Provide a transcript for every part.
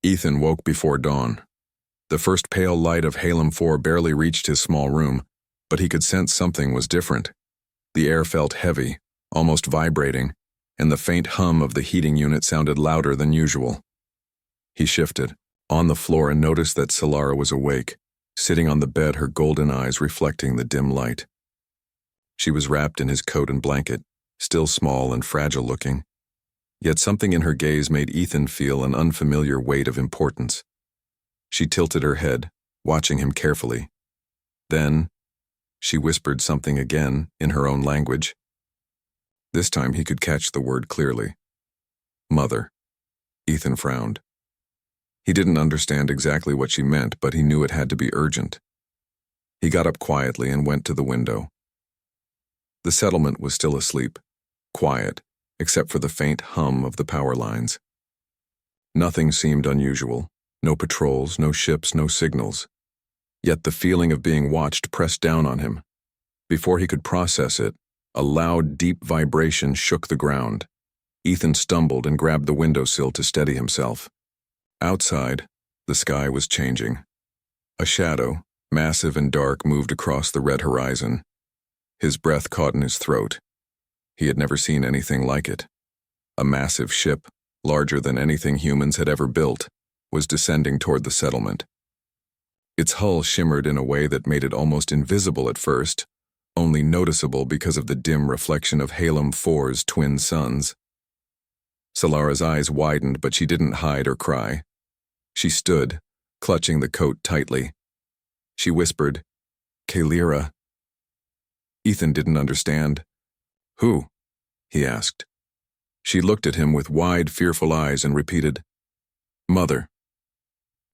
Ethan woke before dawn. The first pale light of Halem 4 barely reached his small room, but he could sense something was different. The air felt heavy, almost vibrating, and the faint hum of the heating unit sounded louder than usual. He shifted on the floor and noticed that Solara was awake, sitting on the bed, her golden eyes reflecting the dim light. She was wrapped in his coat and blanket, still small and fragile-looking. Yet something in her gaze made Ethan feel an unfamiliar weight of importance. She tilted her head, watching him carefully. Then, she whispered something again in her own language. This time he could catch the word clearly. Mother. Ethan frowned. He didn't understand exactly what she meant, but he knew it had to be urgent. He got up quietly and went to the window. The settlement was still asleep, quiet, except for the faint hum of the power lines. Nothing seemed unusual. No patrols, no ships, no signals. Yet the feeling of being watched pressed down on him. Before he could process it, a loud, deep vibration shook the ground. Ethan stumbled and grabbed the windowsill to steady himself. Outside, the sky was changing. A shadow, massive and dark, moved across the red horizon. His breath caught in his throat. He had never seen anything like it. A massive ship, larger than anything humans had ever built, was descending toward the settlement. Its hull shimmered in a way that made it almost invisible at first, only noticeable because of the dim reflection of Halem 4's twin suns. Solara's eyes widened, but she didn't hide or cry. She stood, clutching the coat tightly. She whispered, "Kalira." Ethan didn't understand. "Who?" he asked. She looked at him with wide, fearful eyes and repeated, "Mother."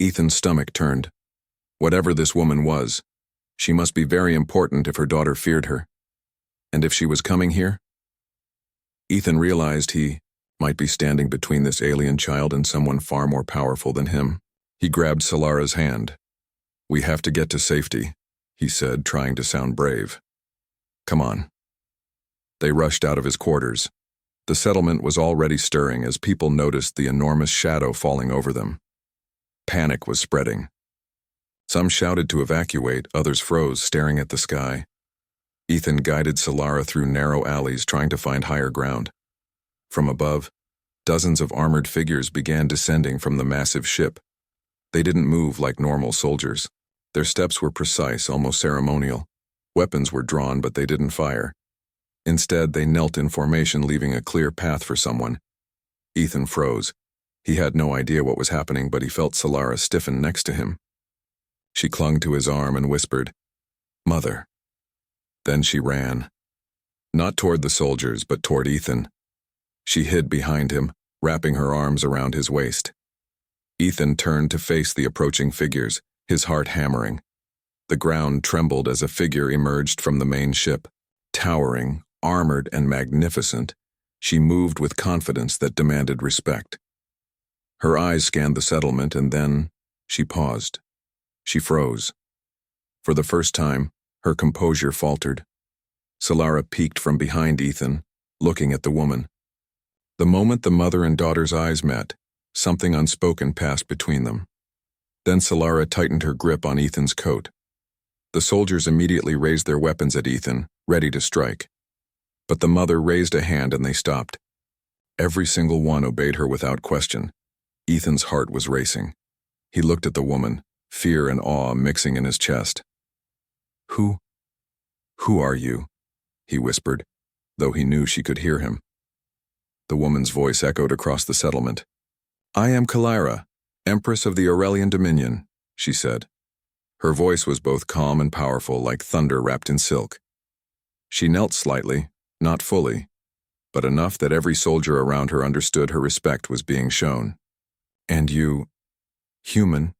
Ethan's stomach turned. Whatever this woman was, she must be very important if her daughter feared her. And if she was coming here? Ethan realized he might be standing between this alien child and someone far more powerful than him. He grabbed Solara's hand. "We have to get to safety," he said, trying to sound brave. "Come on." They rushed out of his quarters. The settlement was already stirring as people noticed the enormous shadow falling over them. Panic was spreading. Some shouted to evacuate, others froze, staring at the sky. Ethan guided Solara through narrow alleys, trying to find higher ground. From above, dozens of armored figures began descending from the massive ship. They didn't move like normal soldiers. Their steps were precise, almost ceremonial. Weapons were drawn, but they didn't fire. Instead, they knelt in formation, leaving a clear path for someone. Ethan froze. He had no idea what was happening, but he felt Solara stiffen next to him. She clung to his arm and whispered, "Mother." Then she ran. Not toward the soldiers, but toward Ethan. She hid behind him, wrapping her arms around his waist. Ethan turned to face the approaching figures, his heart hammering. The ground trembled as a figure emerged from the main ship. Towering, armored, and magnificent, she moved with confidence that demanded respect. Her eyes scanned the settlement, and then she paused. She froze. For the first time, her composure faltered. Solara peeked from behind Ethan, looking at the woman. The moment the mother and daughter's eyes met, something unspoken passed between them. Then Solara tightened her grip on Ethan's coat. The soldiers immediately raised their weapons at Ethan, ready to strike. But the mother raised a hand and they stopped. Every single one obeyed her without question. Ethan's heart was racing. He looked at the woman, fear and awe mixing in his chest. Who are you?" he whispered, though he knew she could hear him. The woman's voice echoed across the settlement. "I am Kalira, Empress of the Aurelian Dominion," she said. Her voice was both calm and powerful, like thunder wrapped in silk. She knelt slightly, not fully, but enough that every soldier around her understood her respect was being shown. "And you, human,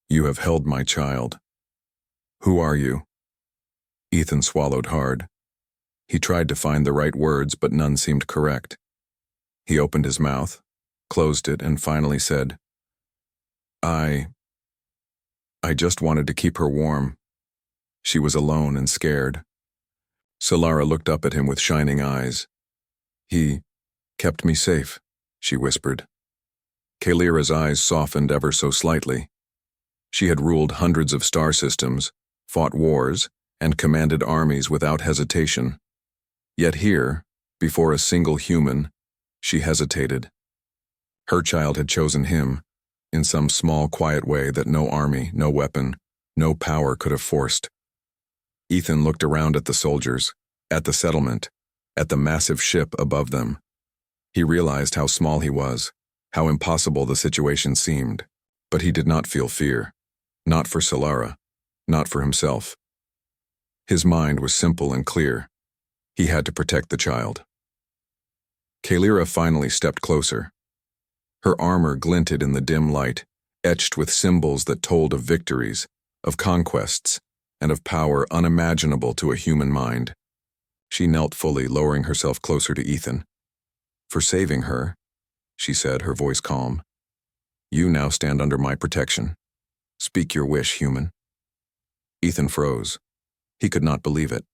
you have held my child. Who are you?" Ethan swallowed hard. He tried to find the right words, but none seemed correct. He opened his mouth, closed it, and finally said, I just wanted to keep her warm." She was alone and scared. Solara looked up at him with shining eyes. "He kept me safe," she whispered. Kalira's eyes softened ever so slightly. She had ruled hundreds of star systems, fought wars, and commanded armies without hesitation. Yet here, before a single human, she hesitated. Her child had chosen him, in some small, quiet way that no army, no weapon, no power could have forced. Ethan looked around at the soldiers, at the settlement, at the massive ship above them. He realized how small he was, how impossible the situation seemed, but he did not feel fear. Not for Solara, not for himself. His mind was simple and clear. He had to protect the child. Kalira finally stepped closer. Her armor glinted in the dim light, etched with symbols that told of victories, of conquests, and of power unimaginable to a human mind. She knelt fully, lowering herself closer to Ethan. "For saving her," she said, her voice calm. "You now stand under my protection. Speak your wish, human." Ethan froze. He could not believe it.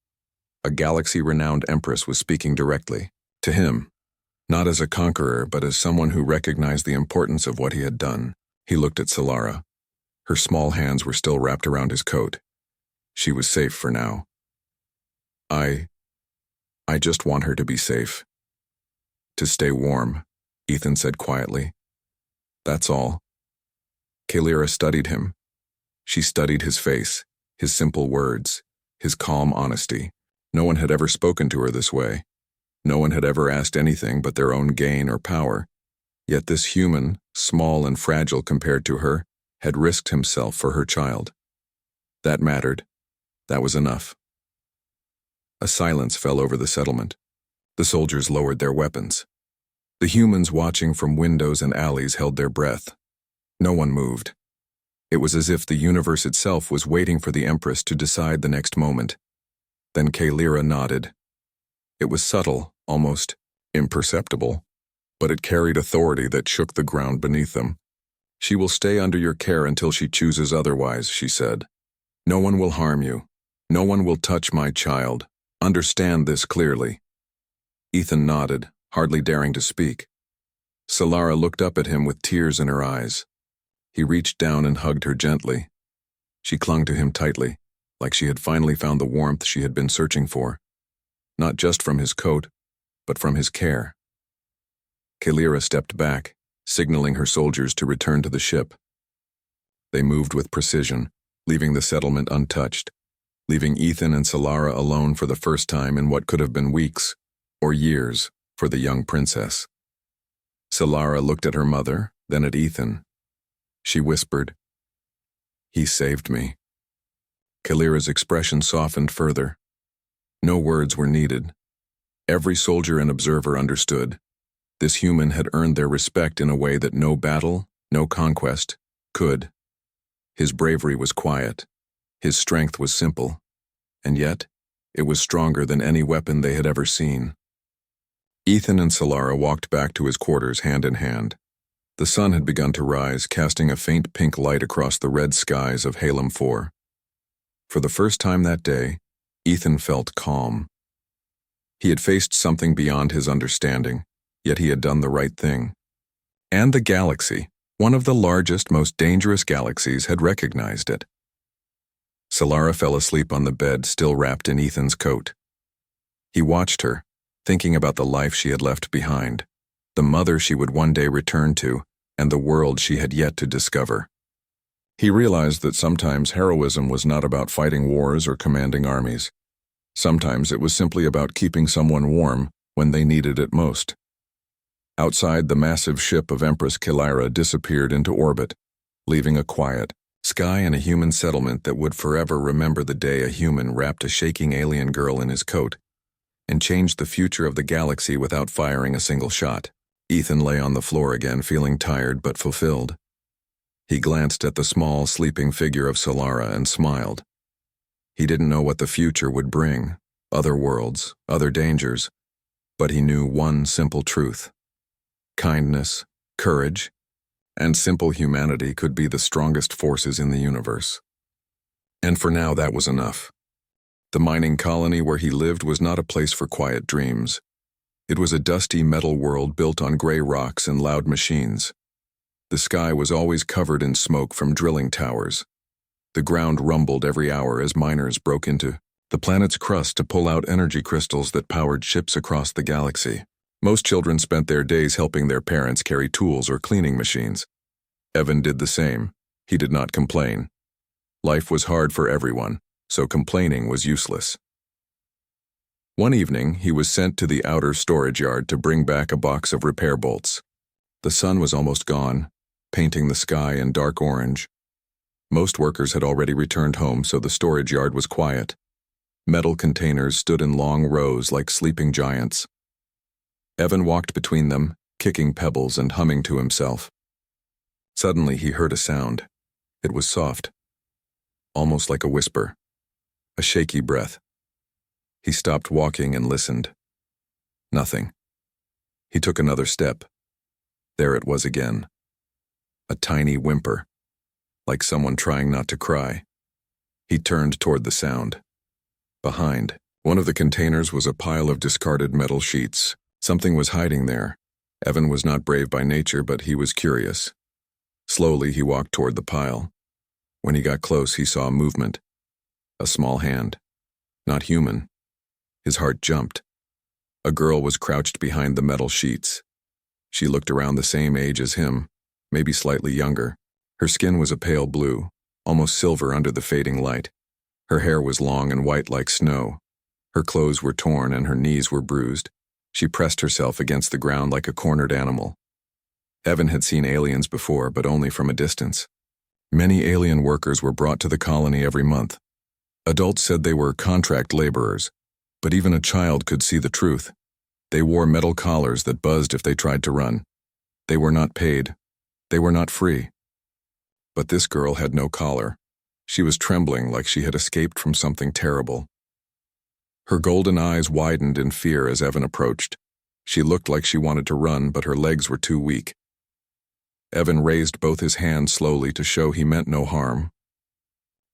A galaxy-renowned empress was speaking directly, to him, not as a conqueror, but as someone who recognized the importance of what he had done. He looked at Solara. Her small hands were still wrapped around his coat. She was safe for now. I just want her to be safe. To stay warm," Ethan said quietly. "That's all." Kalira studied him. She studied his face, his simple words, his calm honesty. No one had ever spoken to her this way. No one had ever asked anything but their own gain or power. Yet this human, small and fragile compared to her, had risked himself for her child. That mattered. That was enough. A silence fell over the settlement. The soldiers lowered their weapons. The humans watching from windows and alleys held their breath. No one moved. It was as if the universe itself was waiting for the Empress to decide the next moment. Then Kalira nodded. It was subtle, almost imperceptible, but it carried authority that shook the ground beneath them. "She will stay under your care until she chooses otherwise," she said. "No one will harm you. No one will touch my child. Understand this clearly." Ethan nodded, hardly daring to speak. Solara looked up at him with tears in her eyes. He reached down and hugged her gently. She clung to him tightly, like she had finally found the warmth she had been searching for. Not just from his coat, but from his care. Kalira stepped back, signaling her soldiers to return to the ship. They moved with precision, leaving the settlement untouched, leaving Ethan and Solara alone for the first time in what could have been weeks, or years, for the young princess. Solara looked at her mother, then at Ethan. She whispered, "He saved me." Kalira's expression softened further. No words were needed. Every soldier and observer understood. This human had earned their respect in a way that no battle, no conquest, could. His bravery was quiet. His strength was simple. And yet, it was stronger than any weapon they had ever seen. Ethan and Solara walked back to his quarters hand in hand. The sun had begun to rise, casting a faint pink light across the red skies of Halem 4. For the first time that day, Ethan felt calm. He had faced something beyond his understanding, yet he had done the right thing. And the galaxy, one of the largest, most dangerous galaxies, had recognized it. Solara fell asleep on the bed, still wrapped in Ethan's coat. He watched her, thinking about the life she had left behind, the mother she would one day return to, and the world she had yet to discover. He realized that sometimes heroism was not about fighting wars or commanding armies. Sometimes it was simply about keeping someone warm when they needed it most. Outside, the massive ship of Empress Kalira disappeared into orbit, leaving a quiet sky and a human settlement that would forever remember the day a human wrapped a shaking alien girl in his coat and changed the future of the galaxy without firing a single shot. Ethan lay on the floor again, feeling tired but fulfilled. He glanced at the small, sleeping figure of Solara and smiled. He didn't know what the future would bring, other worlds, other dangers, but he knew one simple truth. Kindness, courage, and simple humanity could be the strongest forces in the universe. And for now, that was enough. The mining colony where he lived was not a place for quiet dreams. It was a dusty metal world built on gray rocks and loud machines. The sky was always covered in smoke from drilling towers. The ground rumbled every hour as miners broke into the planet's crust to pull out energy crystals that powered ships across the galaxy. Most children spent their days helping their parents carry tools or cleaning machines. Evan did the same. He did not complain. Life was hard for everyone, so complaining was useless. One evening, he was sent to the outer storage yard to bring back a box of repair bolts. The sun was almost gone, painting the sky in dark orange. Most workers had already returned home, so the storage yard was quiet. Metal containers stood in long rows like sleeping giants. Evan walked between them, kicking pebbles and humming to himself. Suddenly he heard a sound. It was soft, almost like a whisper, a shaky breath. He stopped walking and listened. Nothing. He took another step. There it was again. A tiny whimper, like someone trying not to cry. He turned toward the sound. Behind, one of the containers was a pile of discarded metal sheets. Something was hiding there. Evan was not brave by nature, but he was curious. Slowly, he walked toward the pile. When he got close, he saw movement. A small hand. Not human. His heart jumped. A girl was crouched behind the metal sheets. She looked around the same age as him, maybe slightly younger. Her skin was a pale blue, almost silver under the fading light. Her hair was long and white like snow. Her clothes were torn and her knees were bruised. She pressed herself against the ground like a cornered animal. Evan had seen aliens before, but only from a distance. Many alien workers were brought to the colony every month. Adults said they were contract laborers, but even a child could see the truth. They wore metal collars that buzzed if they tried to run. They were not paid. They were not free. But this girl had no collar. She was trembling like she had escaped from something terrible. Her golden eyes widened in fear as Evan approached. She looked like she wanted to run, but her legs were too weak. Evan raised both his hands slowly to show he meant no harm.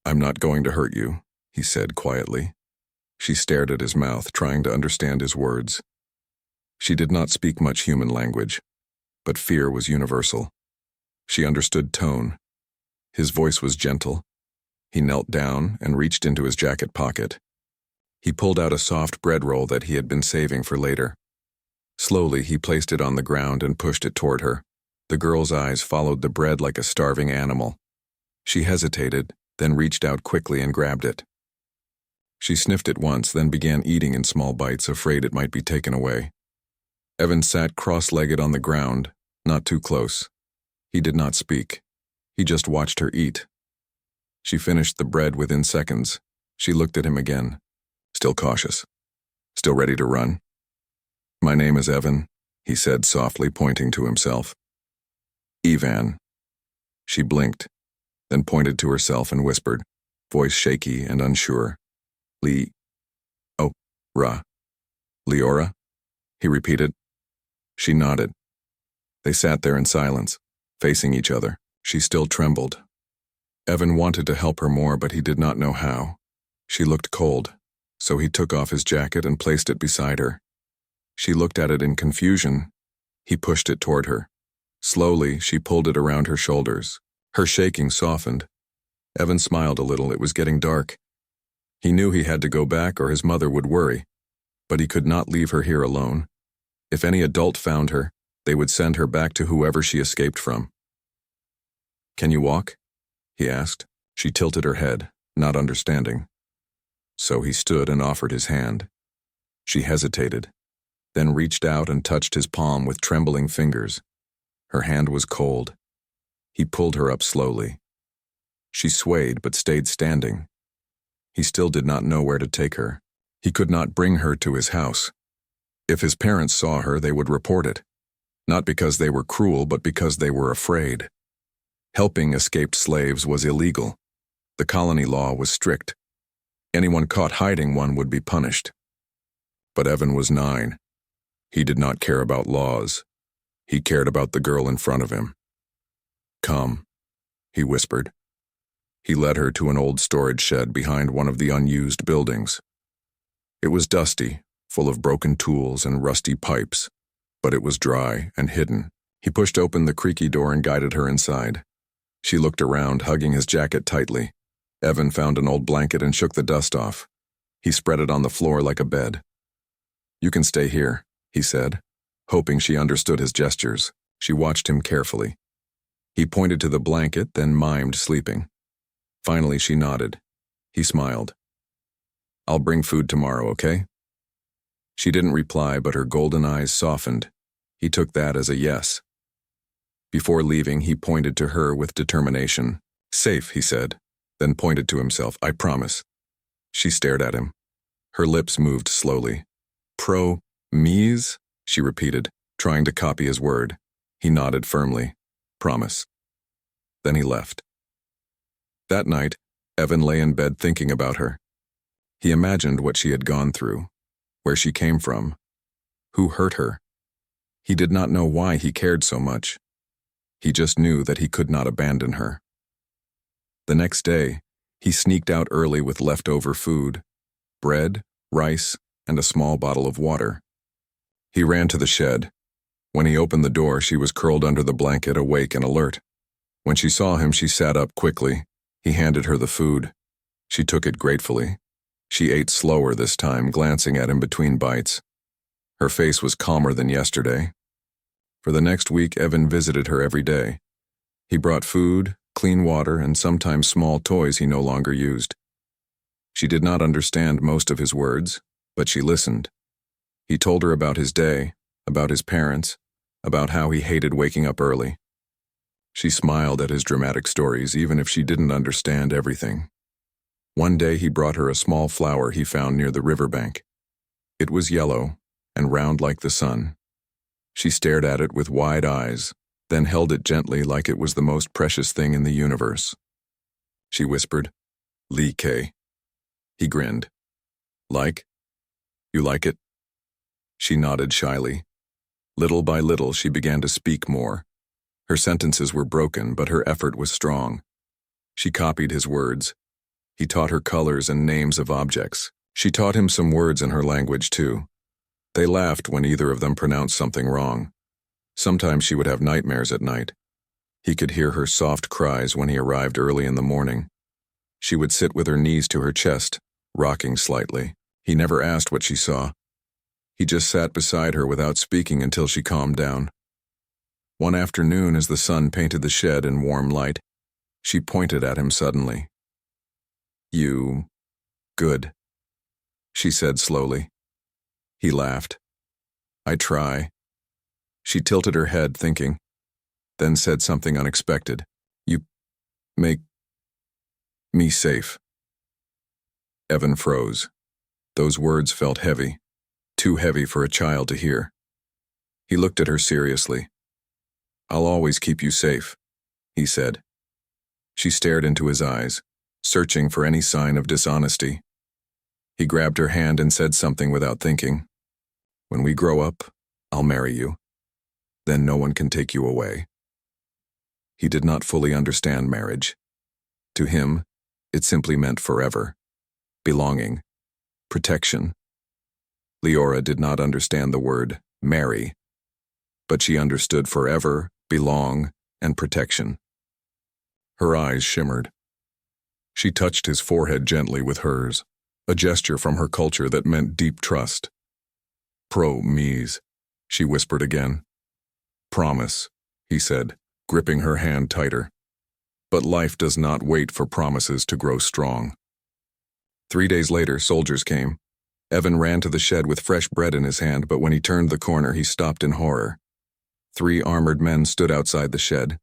"I'm not going to hurt you," he said quietly. She stared at his mouth, trying to understand his words. She did not speak much human language, but fear was universal. She understood tone. His voice was gentle. He knelt down and reached into his jacket pocket. He pulled out a soft bread roll that he had been saving for later. Slowly, he placed it on the ground and pushed it toward her. The girl's eyes followed the bread like a starving animal. She hesitated, then reached out quickly and grabbed it. She sniffed it once, then began eating in small bites, afraid it might be taken away. Evan sat cross-legged on the ground, not too close. He did not speak. He just watched her eat. She finished the bread within seconds. She looked at him again, still cautious, still ready to run. "My name is Evan," he said softly, pointing to himself. "Evan." She blinked, then pointed to herself and whispered, voice shaky and unsure. "Ra. Leora?" he repeated. She nodded. They sat there in silence, facing each other. She still trembled. Evan wanted to help her more, but he did not know how. She looked cold, so he took off his jacket and placed it beside her. She looked at it in confusion. He pushed it toward her. Slowly, she pulled it around her shoulders. Her shaking softened. Evan smiled a little. It was getting dark. He knew he had to go back or his mother would worry, but he could not leave her here alone. If any adult found her, they would send her back to whoever she escaped from. "Can you walk?" he asked. She tilted her head, not understanding. So he stood and offered his hand. She hesitated, then reached out and touched his palm with trembling fingers. Her hand was cold. He pulled her up slowly. She swayed but stayed standing. He still did not know where to take her. He could not bring her to his house. If his parents saw her, they would report it. Not because they were cruel, but because they were afraid. Helping escaped slaves was illegal. The colony law was strict. Anyone caught hiding one would be punished. But Evan was 9. He did not care about laws. He cared about the girl in front of him. "Come," he whispered. He led her to an old storage shed behind one of the unused buildings. It was dusty, full of broken tools and rusty pipes, but it was dry and hidden. He pushed open the creaky door and guided her inside. She looked around, hugging his jacket tightly. Evan found an old blanket and shook the dust off. He spread it on the floor like a bed. "You can stay here," he said, hoping she understood his gestures. She watched him carefully. He pointed to the blanket, then mimed sleeping. Finally, she nodded. He smiled. "I'll bring food tomorrow, okay?" She didn't reply, but her golden eyes softened. He took that as a yes. Before leaving, he pointed to her with determination. "Safe," he said, then pointed to himself. "I promise." She stared at him. Her lips moved slowly. "Promise?" she repeated, trying to copy his word. He nodded firmly. "Promise." Then he left. That night, Evan lay in bed thinking about her. He imagined what she had gone through, where she came from, who hurt her. He did not know why he cared so much. He just knew that he could not abandon her. The next day, he sneaked out early with leftover food, bread, rice, and a small bottle of water. He ran to the shed. When he opened the door, she was curled under the blanket, awake and alert. When she saw him, she sat up quickly. He handed her the food. She took it gratefully. She ate slower this time, glancing at him between bites. Her face was calmer than yesterday. For the next week, Evan visited her every day. He brought food, clean water, and sometimes small toys he no longer used. She did not understand most of his words, but she listened. He told her about his day, about his parents, about how he hated waking up early. She smiled at his dramatic stories, even if she didn't understand everything. One day he brought her a small flower he found near the riverbank. It was yellow and round like the sun. She stared at it with wide eyes, then held it gently like it was the most precious thing in the universe. She whispered, "Lee K." He grinned. "Like? You like it?" She nodded shyly. Little by little, she began to speak more. Her sentences were broken, but her effort was strong. She copied his words. He taught her colors and names of objects. She taught him some words in her language, too. They laughed when either of them pronounced something wrong. Sometimes she would have nightmares at night. He could hear her soft cries when he arrived early in the morning. She would sit with her knees to her chest, rocking slightly. He never asked what she saw. He just sat beside her without speaking until she calmed down. One afternoon, as the sun painted the shed in warm light, she pointed at him suddenly. "You... good," she said slowly. He laughed. "I try." She tilted her head, thinking, then said something unexpected. "You make me safe." Evan froze. Those words felt heavy, too heavy for a child to hear. He looked at her seriously. "I'll always keep you safe," he said. She stared into his eyes, searching for any sign of dishonesty. He grabbed her hand and said something without thinking. "When we grow up, I'll marry you. Then no one can take you away." He did not fully understand marriage. To him, it simply meant forever. Belonging. Protection. Leora did not understand the word marry, but she understood forever, belong, and protection. Her eyes shimmered. She touched his forehead gently with hers, a gesture from her culture that meant deep trust. "Promise," she whispered again. "Promise," he said, gripping her hand tighter. But life does not wait for promises to grow strong. 3 days later, soldiers came. Evan ran to the shed with fresh bread in his hand, but when he turned the corner, he stopped in horror. 3 armored men stood outside the shed.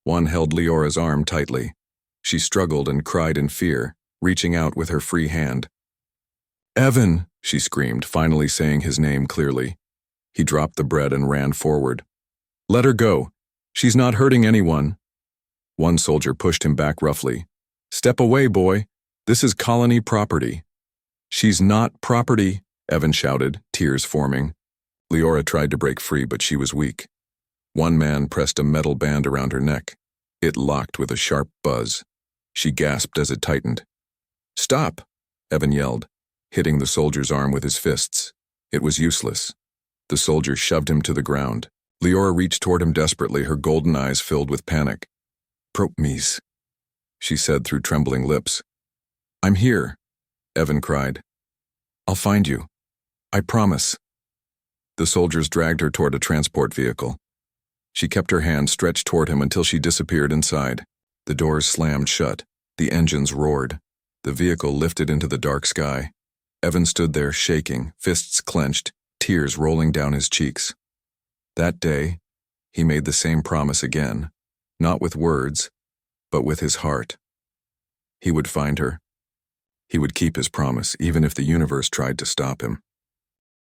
One held Leora's arm tightly. She struggled and cried in fear, reaching out with her free hand. "Evan!" she screamed, finally saying his name clearly. He dropped the bread and ran forward. "Let her go. She's not hurting anyone." One soldier pushed him back roughly. "Step away, boy. This is colony property." "She's not property," Evan shouted, tears forming. Leora tried to break free, but she was weak. One man pressed a metal band around her neck. It locked with a sharp buzz. She gasped as it tightened. "Stop!" Evan yelled, hitting the soldier's arm with his fists. It was useless. The soldier shoved him to the ground. Leora reached toward him desperately, her golden eyes filled with panic. "Promise," she said through trembling lips. "I'm here," Evan cried. "I'll find you. I promise." The soldiers dragged her toward a transport vehicle. She kept her hand stretched toward him until she disappeared inside. The doors slammed shut. The engines roared. The vehicle lifted into the dark sky. Evan stood there shaking, fists clenched, tears rolling down his cheeks. That day, he made the same promise again, not with words, but with his heart. He would find her. He would keep his promise, even if the universe tried to stop him.